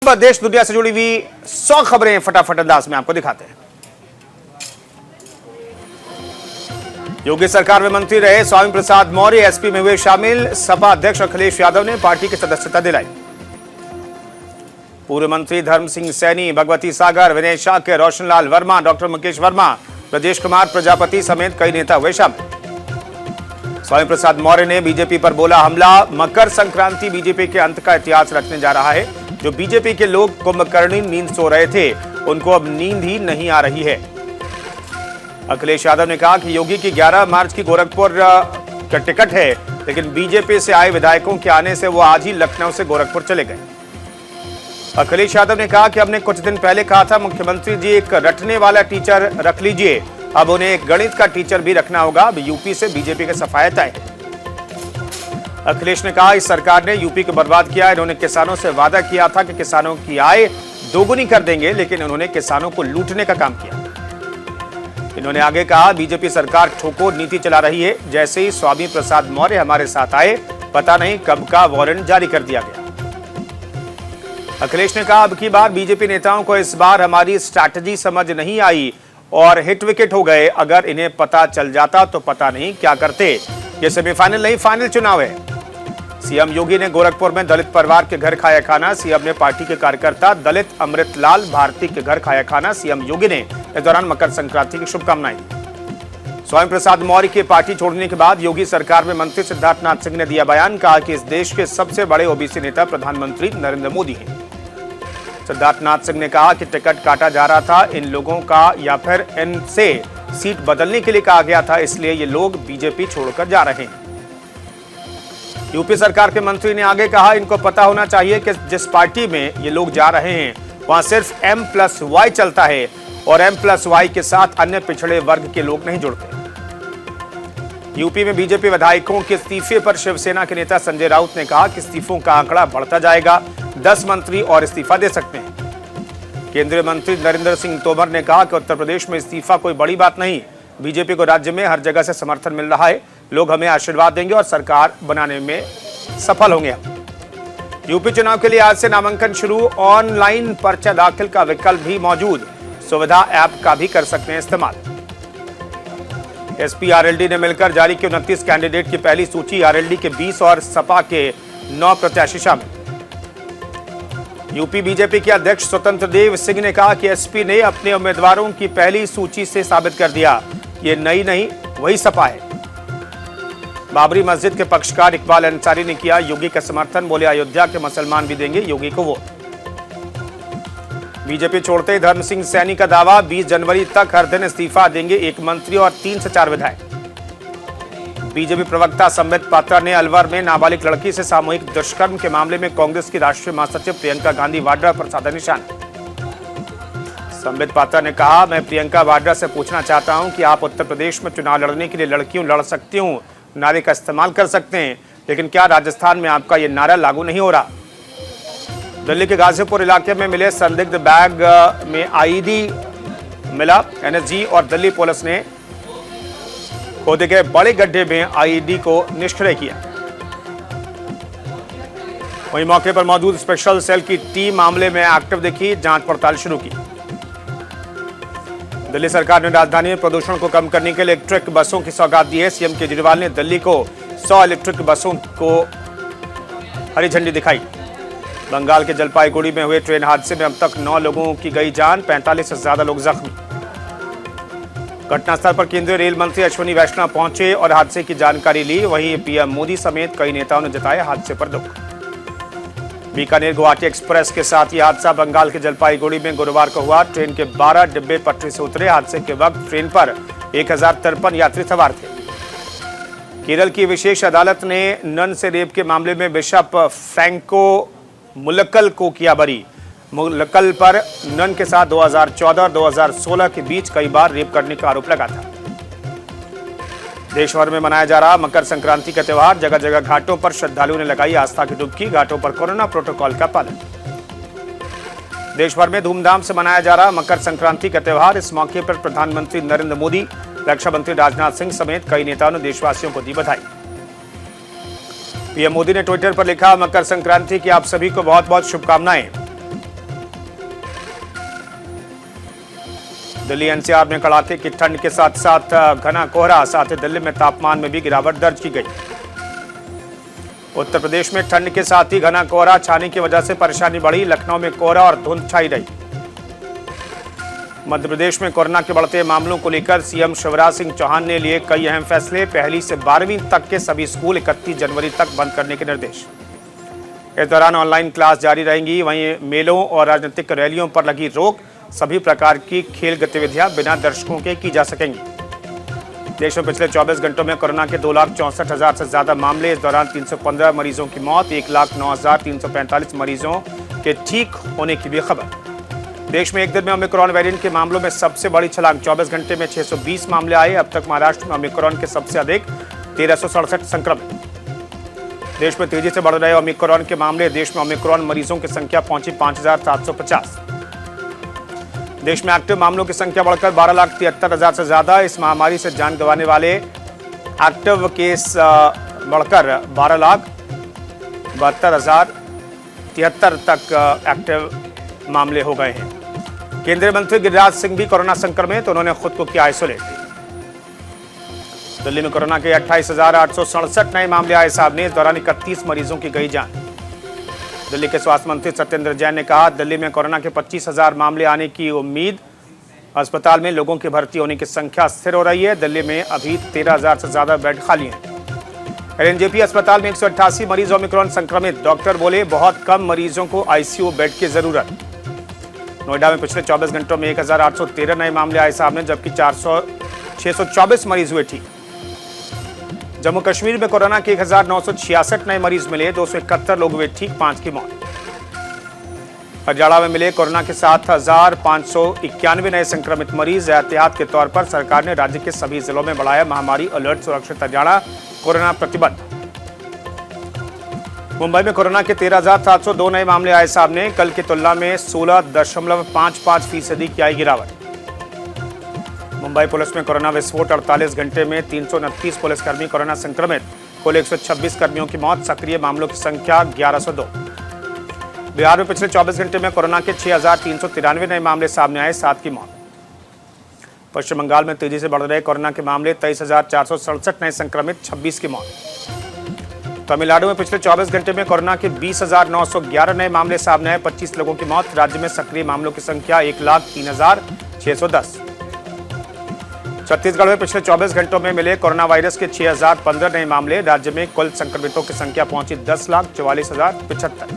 देश दुनिया से जुड़ी हुई 100 खबरें फटाफट अंदाज में आपको दिखाते हैं। योगी सरकार में मंत्री रहे स्वामी प्रसाद मौर्य एसपी में हुए शामिल। सपा अध्यक्ष अखिलेश यादव ने पार्टी की सदस्यता दिलाई। पूर्व मंत्री धर्म सिंह सैनी, भगवती सागर, विनय शाक्य, रोशनलाल वर्मा, डॉक्टर मुकेश वर्मा, ब्रजेश कुमार प्रजापति समेत कई नेता हुए शामिल। स्वामी प्रसाद मौर्य ने बीजेपी पर बोला हमला। मकर संक्रांति बीजेपी के अंत का इतिहास रचने जा रहा है। जो बीजेपी के लोग कुंभकर्णी नींद सो रहे थे, उनको अब नींद ही नहीं आ रही है। अखिलेश यादव ने कहा कि योगी की 11 मार्च की गोरखपुर का टिकट है, लेकिन बीजेपी से आए विधायकों के आने से वो आज ही लखनऊ से गोरखपुर चले गए। अखिलेश यादव ने कहा कि हमने कुछ दिन पहले कहा था मुख्यमंत्री जी एक रटने वाला टीचर रख लीजिए, अब उन्हें एक गणित का टीचर भी रखना होगा। अब यूपी से बीजेपी के सफायत आए। अखिलेश ने कहा इस सरकार ने यूपी को बर्बाद किया। इन्होंने किसानों से वादा किया था कि किसानों की आय दोगुनी कर देंगे, लेकिन उन्होंने किसानों को लूटने का काम किया। इन्होंने आगे कहा बीजेपी सरकार ठोको नीति चला रही है। जैसे ही स्वामी प्रसाद मौर्य हमारे साथ आए, पता नहीं कब का वारंट जारी कर दिया गया। अखिलेश ने कहा अब की बार बीजेपी नेताओं को इस बार हमारी स्ट्रैटेजी समझ नहीं आई और हिट विकेट हो गए। अगर इन्हें पता चल जाता तो पता नहीं क्या करते। ये सेमीफाइनल नहीं, फाइनल चुनाव है। सीएम योगी ने गोरखपुर में दलित परिवार के घर खाया खाना। सीएम ने पार्टी के कार्यकर्ता दलित अमृतलाल भारती के घर खाया खाना। सीएम योगी ने इस दौरान मकर संक्रांति की शुभकामनाएं दी। स्वामी प्रसाद मौर्य की पार्टी छोड़ने के बाद योगी सरकार में मंत्री सिद्धार्थनाथ सिंह ने दिया बयान। कहा कि इस देश के सबसे बड़े ओबीसी नेता प्रधानमंत्री नरेंद्र मोदी हैं। सिद्धार्थनाथ सिंह ने कहा कि टिकट काटा जा रहा था इन लोगों का, या फिर इनसे सीट बदलने के लिए कहा गया था, इसलिए ये लोग बीजेपी छोड़कर जा रहे हैं। यूपी सरकार के मंत्री ने आगे कहा इनको पता होना चाहिए कि जिस पार्टी में ये लोग जा रहे हैं वहां सिर्फ M+Y चलता है और M+Y के साथ अन्य पिछड़े वर्ग के लोग नहीं जुड़ते। यूपी में बीजेपी विधायकों के इस्तीफे पर शिवसेना के नेता संजय राउत ने कहा कि इस्तीफों का आंकड़ा बढ़ता जाएगा, 10 मंत्री और इस्तीफा दे सकते हैं। केंद्रीय मंत्री नरेंद्र सिंह तोमर ने कहा कि उत्तर प्रदेश में इस्तीफा कोई बड़ी बात नहीं। बीजेपी को राज्य में हर जगह से समर्थन मिल रहा है। लोग हमें आशीर्वाद देंगे और सरकार बनाने में सफल होंगे। यूपी चुनाव के लिए आज से नामांकन शुरू। ऑनलाइन पर्चा दाखिल का विकल्प भी मौजूद। सुविधा ऐप का भी कर सकते हैं इस्तेमाल। एसपी आरएलडी ने मिलकर जारी की 29 कैंडिडेट की पहली सूची। आरएलडी के 20 और सपा के 9 प्रत्याशी शामिल। यूपी बीजेपी के अध्यक्ष स्वतंत्र देव सिंह ने कहा कि एसपी ने अपने उम्मीदवारों की पहली सूची से साबित कर दिया ये नई नहीं वही सपा है। बाबरी मस्जिद के पक्षकार इकबाल अंसारी ने किया योगी का समर्थन। बोले अयोध्या के मुसलमान भी देंगे योगी को वोट। बीजेपी छोड़ते धर्म सिंह सैनी का दावा 20 जनवरी तक हर दिन इस्तीफा देंगे 1 मंत्री और 3 से 4 विधायक। बीजेपी प्रवक्ता संबित पात्रा ने अलवर में नाबालिग लड़की से सामूहिक दुष्कर्म के मामले में कांग्रेस की राष्ट्रीय महासचिव प्रियंका गांधी वाड्रा पर साधा निशान। संबित पात्रा ने कहा मैं प्रियंका वाड्रा से पूछना चाहता हूं कि आप उत्तर प्रदेश में चुनाव लड़ने के लिए लड़कियों लड़ सकती हूं, नारे का इस्तेमाल कर सकते हैं, लेकिन क्या राजस्थान में आपका यह नारा लागू नहीं हो रहा। दिल्ली के गाजीपुर इलाके में मिले संदिग्ध बैग में आईडी मिला। एनएसजी और दिल्ली पुलिस ने खोदे गए बड़े गड्ढे में आईडी को निष्क्रिय किया। वहीं मौके पर मौजूद स्पेशल सेल की टीम मामले में एक्टिव दिखी, जांच पड़ताल शुरू की। दिल्ली सरकार ने राजधानी में प्रदूषण को कम करने के लिए इलेक्ट्रिक बसों की सौगात दी है। सीएम केजरीवाल ने दिल्ली को 100 इलेक्ट्रिक बसों को हरी झंडी दिखाई। बंगाल के जलपाईगुड़ी में हुए ट्रेन हादसे में अब तक 9 लोगों की गई जान, 45 से ज्यादा लोग जख्मी। घटनास्थल पर केंद्रीय रेल मंत्री अश्विनी वैष्णव पहुंचे और हादसे की जानकारी ली। वहीं पीएम मोदी समेत कई नेताओं ने जताया हादसे पर दुख। बीकानेर गुवाहाटी एक्सप्रेस के साथ यह हादसा बंगाल के जलपाईगुड़ी में गुरुवार को हुआ। ट्रेन के 12 डिब्बे पटरी से उतरे। हादसे के वक्त ट्रेन पर 1053 यात्री सवार थे। केरल की विशेष अदालत ने नन से रेप के मामले में बिशप फ्रैंको मुलक्कल को किया बरी। मुलक्कल पर नन के साथ 2014 और 2016 के बीच कई बार रेप करने का आरोप लगा था। देश भर में मनाया जा रहा मकर संक्रांति का त्यौहार। जगह जगह घाटों पर श्रद्धालुओं ने लगाई आस्था की डुबकी। घाटों पर कोरोना प्रोटोकॉल का पालन। देश भर में धूमधाम से मनाया जा रहा मकर संक्रांति का त्यौहार। इस मौके पर प्रधानमंत्री नरेंद्र मोदी, रक्षा मंत्री राजनाथ सिंह समेत कई नेताओं ने देशवासियों को दी बधाई। पीएम मोदी ने ट्विटर पर लिखा मकर संक्रांति की आप सभी को बहुत बहुत शुभकामनाएं। दिल्ली एनसीआर में कड़ाके की ठंड के साथ साथ घना कोहरा, साथ ही दिल्ली में तापमान में भी गिरावट दर्ज की गई। उत्तर प्रदेश में ठंड के साथ ही घना कोहरा छाने की वजह से परेशानी बढ़ी। लखनऊ में कोहरा और धुंध छाई रही। मध्य प्रदेश में कोरोना के बढ़ते मामलों को लेकर सीएम शिवराज सिंह चौहान ने लिए कई अहम फैसले। पहली से 12वीं तक के सभी स्कूल 31 जनवरी तक बंद करने के निर्देश। इस दौरान ऑनलाइन क्लास जारी रहेंगी। वहीं मेलों और राजनीतिक रैलियों पर लगी रोक। सभी प्रकार की खेल गतिविधियां बिना दर्शकों के की जा सकेंगी। देश में पिछले 24 घंटों में कोरोना के 2,64,000 से ज्यादा मामले। इस दौरान 315 मरीजों की मौत, 1,09,345 मरीजों के ठीक होने की भी खबर। देश में एक दिन में ओमिक्रॉन वेरिएंट के मामलों में सबसे बड़ी छलांग। 24 घंटे में 620 मामले आए। अब तक महाराष्ट्र में ओमिक्रॉन के सबसे अधिक 1367 संक्रमित। देश में तेजी से बढ़ रहे ओमिक्रॉन के मामले। देश में ओमिक्रॉन मरीजों की संख्या पहुंची 5,750। देश में एक्टिव मामलों की संख्या बढ़कर 12,73,000 से ज्यादा। इस महामारी से जान गंवाने वाले एक्टिव केस बढ़कर 12,72,073 तक एक्टिव मामले हो गए हैं। केंद्रीय मंत्री गिरिराज सिंह भी कोरोना संक्रमित। उन्होंने खुद को किया आइसोलेट। दिल्ली में कोरोना के 28,867 नए मामले आए सामने। इस दौरान 31 मरीजों की गई जान। दिल्ली के स्वास्थ्य मंत्री सत्येंद्र जैन ने कहा, दिल्ली में कोरोना के 25,000 मामले आने की उम्मीद। अस्पताल में लोगों की भर्ती होने की संख्या स्थिर हो रही है। दिल्ली में अभी 13,000 से ज्यादा बेड खाली हैं। एलएनजेपी अस्पताल में 188 मरीज ओमिक्रॉन संक्रमित। डॉक्टर बोले, बहुत कम मरीजों को आईसीयू बेड की जरूरत। नोएडा में पिछले 24 घंटों में 1,813 नए मामले आए सामने, जबकि 624 मरीज हुए ठीक। जम्मू कश्मीर में कोरोना के 1,966 नए मरीज मिले। 271 लोग हुए ठीक, 5 की मौत। हरियाणा में मिले कोरोना के 7,591 नए संक्रमित मरीज। एहतियात के तौर पर सरकार ने राज्य के सभी जिलों में बढ़ाया महामारी अलर्ट। सुरक्षित हरियाणा, कोरोना प्रतिबंध। मुंबई में कोरोना के 13,702 नए मामले आए सामने। कल की तुलना में 16.55% की आई गिरावट। मुंबई पुलिस में कोरोना विस्फोट। 48 घंटे में 329 पुलिसकर्मी कोरोना संक्रमित। कुल 126 कर्मियों की मौत। सक्रिय मामलों की संख्या 1102। बिहार में पिछले 24 घंटे में कोरोना के 6,393 नए मामले सामने आए, 7 की मौत। पश्चिम बंगाल में तेजी से बढ़ रहे कोरोना के मामले। 23,467 नए संक्रमित, 26 की मौत। तमिलनाडु में पिछले 24 घंटे में कोरोना के 20,911 नए मामले सामने आए, 25 लोगों की मौत। राज्य में सक्रिय मामलों की संख्या 1,03,610। छत्तीसगढ़ में पिछले 24 घंटों में मिले कोरोना वायरस के 6,015 नए मामले। राज्य में कुल संक्रमितों की संख्या पहुंची 10,44,075।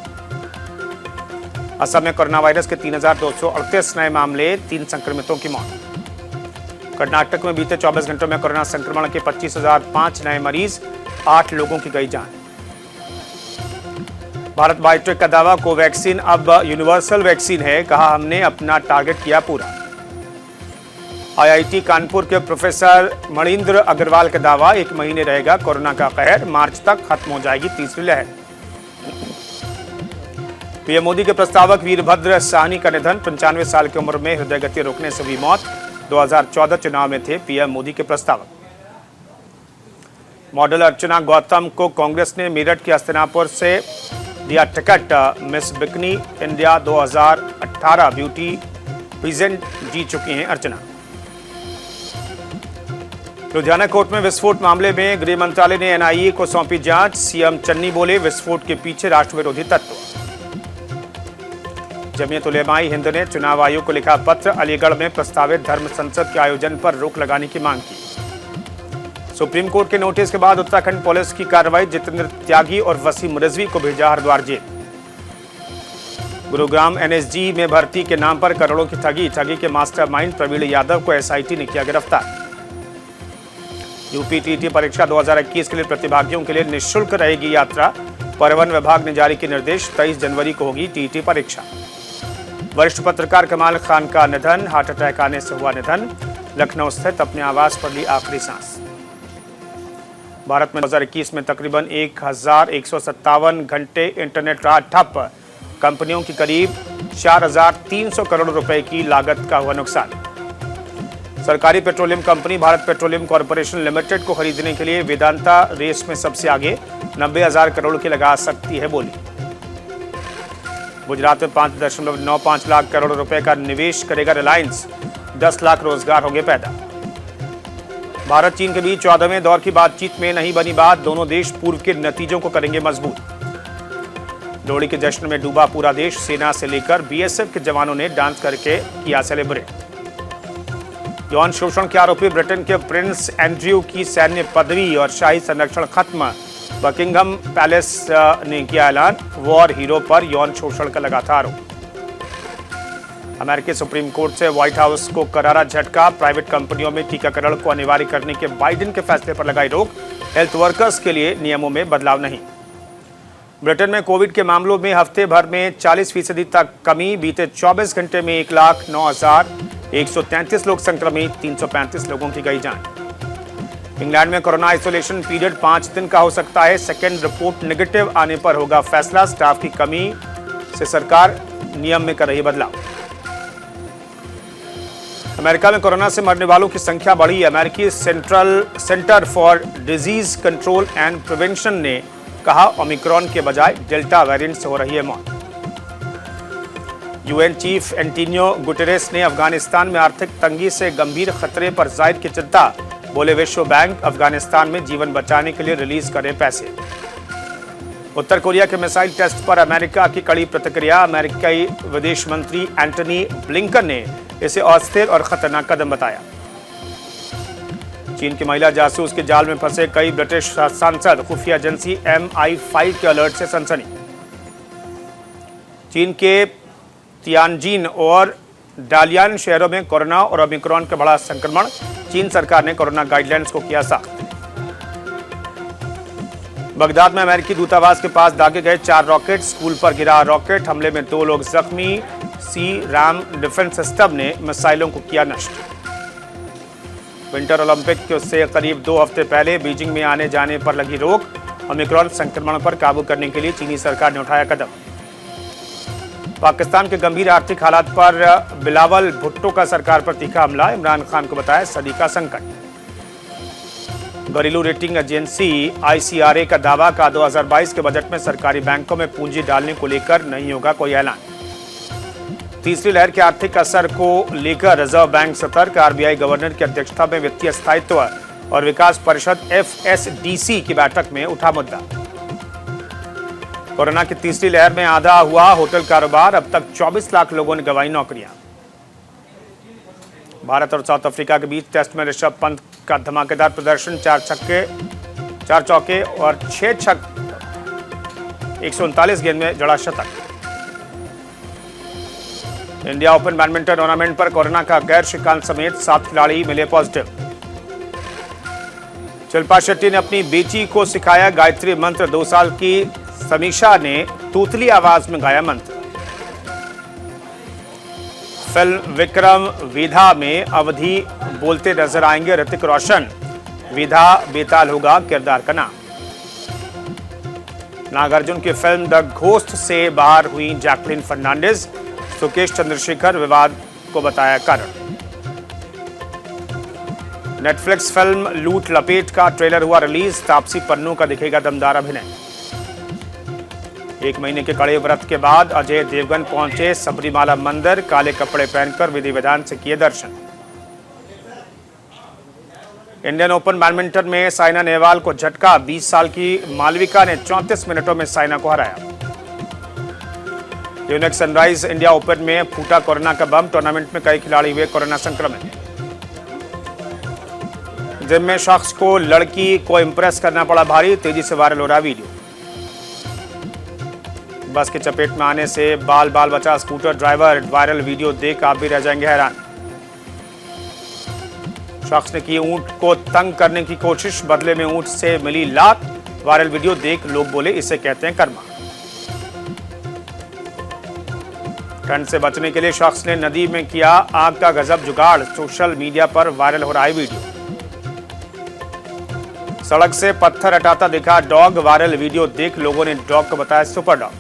असम में कोरोना वायरस के 3,238 नए मामले, 3 संक्रमितों की मौत। कर्नाटक में बीते 24 घंटों में कोरोना संक्रमण के 25,005 नए मरीज, 8 लोगों की गई जान। भारत बायोटेक का दावा, कोवैक्सीन अब यूनिवर्सल वैक्सीन है। कहा, हमने अपना टारगेट किया पूरा। आईआईटी कानपुर के प्रोफेसर मणिंद्र अग्रवाल का दावा, 1 महीने रहेगा कोरोना का कहर। मार्च तक खत्म हो जाएगी तीसरी लहर। पीएम मोदी के प्रस्तावक वीरभद्र साहनी का निधन। 95 साल की उम्र में हृदय गति रोकने से हुई मौत। 2014 चुनाव में थे पीएम मोदी के प्रस्तावक। मॉडल अर्चना गौतम को कांग्रेस ने मेरठ के हस्तिनापुर से दिया ticket. Miss Bikini India 2018 beauty pageant जीत चुकी हैं अर्चना। लुधियाना कोर्ट में विस्फोट मामले में गृह मंत्रालय ने एनआईए को सौंपी जांच। सीएम चन्नी बोले, विस्फोट के पीछे राष्ट्रविरोधी तत्व। जमीयत उलेमाए हिंद ने चुनाव आयोग को लिखा पत्र। अलीगढ़ में प्रस्तावित धर्म संसद के आयोजन पर रोक लगाने की मांग की। सुप्रीम कोर्ट के नोटिस के बाद उत्तराखंड पुलिस की कार्रवाई। जितेंद्र त्यागी और वसीम रिजवी को भेजा हरिद्वार जेल। गुरुग्राम एनएसजी में भर्ती के नाम पर करोड़ों की ठगी के मास्टरमाइंड प्रवीण यादव को एसआईटी ने किया गिरफ्तार। यूपी टीटी परीक्षा 2021 के लिए प्रतिभागियों के लिए निःशुल्क रहेगी यात्रा। परिवहन विभाग ने जारी किए निर्देश। 23 जनवरी को होगी टीटी परीक्षा। वरिष्ठ पत्रकार कमाल खान का निधन। हार्ट अटैक आने से हुआ निधन। लखनऊ स्थित अपने आवास पर ली आखिरी सांस। भारत में 2021 में तकरीबन 1,157 घंटे इंटरनेट रहा ठप। कंपनियों की करीब 4,300 करोड़ रुपए की लागत का हुआ नुकसान। सरकारी petroleum company Bharat petroleum corporation limited को खरीदने के लिए वेदांता रेस में सबसे आगे। 90,000 करोड़ की लगा सकती है बोली। गुजरात में 5.95 लाख करोड़ रुपए का निवेश करेगा रिलायंस। 10 लाख रोजगार होंगे पैदा। भारत चीन के बीच 14वें दौर की बातचीत में नहीं बनी बात, दोनों देश पूर्व के नतीजों को करेंगे मजबूत। लोहड़ी के जश्न में डूबा पूरा देश, सेना से लेकर बीएसएफ के जवानों ने डांस करके किया सेलिब्रेट। यौन शोषण के आरोपी ब्रिटेन के प्रिंस एंड्रयू की सैन्य पदवी और शाही संरक्षण खत्म, बकिंघम पैलेस ने किया ऐलान, वॉर हीरो पर यौन शोषण का लगा था आरोप। अमेरिकी सुप्रीम कोर्ट से व्हाइट हाउस को करारा झटका, प्राइवेट कंपनियों में टीकाकरण को अनिवार्य करने के बाइडेन के फैसले पर लगाई रोक, हेल्थ वर्कर्स के लिए नियमों में बदलाव नहीं। ब्रिटेन में कोविड के मामलों में हफ्ते भर में 40% तक कमी, बीते 24 घंटे में 1,09,133 लोग संक्रमित, 335 लोगों की गई जान। इंग्लैंड में कोरोना आइसोलेशन पीरियड 5 दिन का हो सकता है, सेकेंड रिपोर्ट नेगेटिव आने पर होगा फैसला, स्टाफ की कमी से सरकार नियम में कर रही बदलाव। अमेरिका में कोरोना से मरने वालों की संख्या बढ़ी, अमेरिकी centre for disease control and prevention ने कहा ओमिक्रॉन के बजाय डेल्टा वेरिएंट से हो रही है मौत। यूएन चीफ एंटोनियो गुटेरेस ने अफगानिस्तान में आर्थिक तंगी से गंभीर खतरे पर जाहिर की चिंता, बोले विश्व बैंक अफगानिस्तान में जीवन बचाने के लिए रिलीज करे पैसे। उत्तर कोरिया के मिसाइल टेस्ट पर अमेरिका की कड़ी प्रतिक्रिया, अमेरिकी विदेश मंत्री एंटनी ब्लिंकन ने इसे अस्थिर और खतरनाक कदम बताया। चीन की महिला जासूस के जाल में फंसे कई ब्रिटिश सांसद, खुफिया एजेंसी MI5 के अलर्ट से सनसनी। चीन के तियानजिन और डालियान शहरों में कोरोना और ओमिक्रॉन का बड़ा संक्रमण, चीन सरकार ने कोरोना गाइडलाइंस को किया सख्त। बगदाद में अमेरिकी दूतावास के पास दागे गए 4 रॉकेट, स्कूल पर गिरा रॉकेट, हमले में 2 लोग जख्मी, सी-राम डिफेंस सिस्टम ने मिसाइलों को किया नष्ट। विंटर ओलंपिक से करीब 2 हफ्ते पहले बीजिंग में आने जाने पर लगी रोक, ओमिक्रॉन संक्रमण पर काबू करने के लिए चीनी सरकार ने उठाया कदम। पाकिस्तान के गंभीर आर्थिक हालात पर बिलावल भुट्टो का सरकार पर तीखा हमला, इमरान खान को बताया सदी का संकट। घरेलू रेटिंग एजेंसी ICRA का दावा का 2022 के बजट में सरकारी बैंकों में पूंजी डालने को लेकर नहीं होगा कोई ऐलान। तीसरी लहर के आर्थिक असर को लेकर रिजर्व बैंक सतर्क, RBI गवर्नर की अध्यक्षता में वित्तीय स्थायित्व और विकास परिषद FSDC की बैठक में उठा मुद्दा। कोरोना की तीसरी लहर में आधा हुआ होटल कारोबार, अब तक 24 लाख लोगों ने गंवाई नौकरियां। भारत और साउथ अफ्रीका के बीच टेस्ट में ऋषभ पंत का धमाकेदार प्रदर्शन, 4 चौके और 6 छक्के, 139 गेंद में जड़ा शतक। इंडिया ओपन बैडमिंटन टूर्नामेंट पर कोरोना का गैर श्रीकांत समेत 7 खिलाड़ी मिले पॉजिटिव। शिल्पा शेट्टी ने अपनी बेटी को सिखाया गायत्री मंत्र, 2 साल की समीक्षा ने तूतली आवाज में गाया मंत्र। फिल्म विक्रम वेधा में अवधि बोलते नजर आएंगे ऋतिक रोशन, वेधा बेताल होगा किरदार का नाम। नागार्जुन की फिल्म द घोस्ट से बाहर हुई जैकलिन फर्नांडिस, सुकेश चंद्रशेखर विवाद को बताया कारण। नेटफ्लिक्स फिल्म लूट लपेट का ट्रेलर हुआ रिलीज, तापसी पन्नू का दिखेगा दमदार अभिनय। 1 महीने के कड़े व्रत के बाद अजय देवगन पहुंचे सबरीमाला मंदिर, काले कपड़े पहनकर विधि विधान से किए दर्शन। इंडियन ओपन बैडमिंटन में साइना नेहवाल को झटका, 20 साल की मालविका ने 34 मिनटों में साइना को हराया। यूनिक सनराइज इंडिया ओपन में फूटा कोरोना का बम, टूर्नामेंट में कई खिलाड़ी हुए कोरोना संक्रमित। जिम में शख्स को लड़की को इंप्रेस करना पड़ा भारी, तेजी से वायरल हो रहा वीडियो। बस की चपेट में आने से बाल बचा स्कूटर ड्राइवर, वायरल वीडियो देख आप भी रह जाएंगे हैरान। शख्स ने की ऊंट को तंग करने की कोशिश, बदले में ऊंट से मिली लात, वायरल वीडियो देख लोग बोले इसे कहते हैं कर्मा। ठंड से बचने के लिए शख्स ने नदी में किया आग का गजब जुगाड़, सोशल मीडिया पर वायरल हो रहा है वीडियो। सड़क से पत्थर हटाता दिखा डॉग, वायरल वीडियो देख लोगों ने डॉग को बताया सुपर डॉग।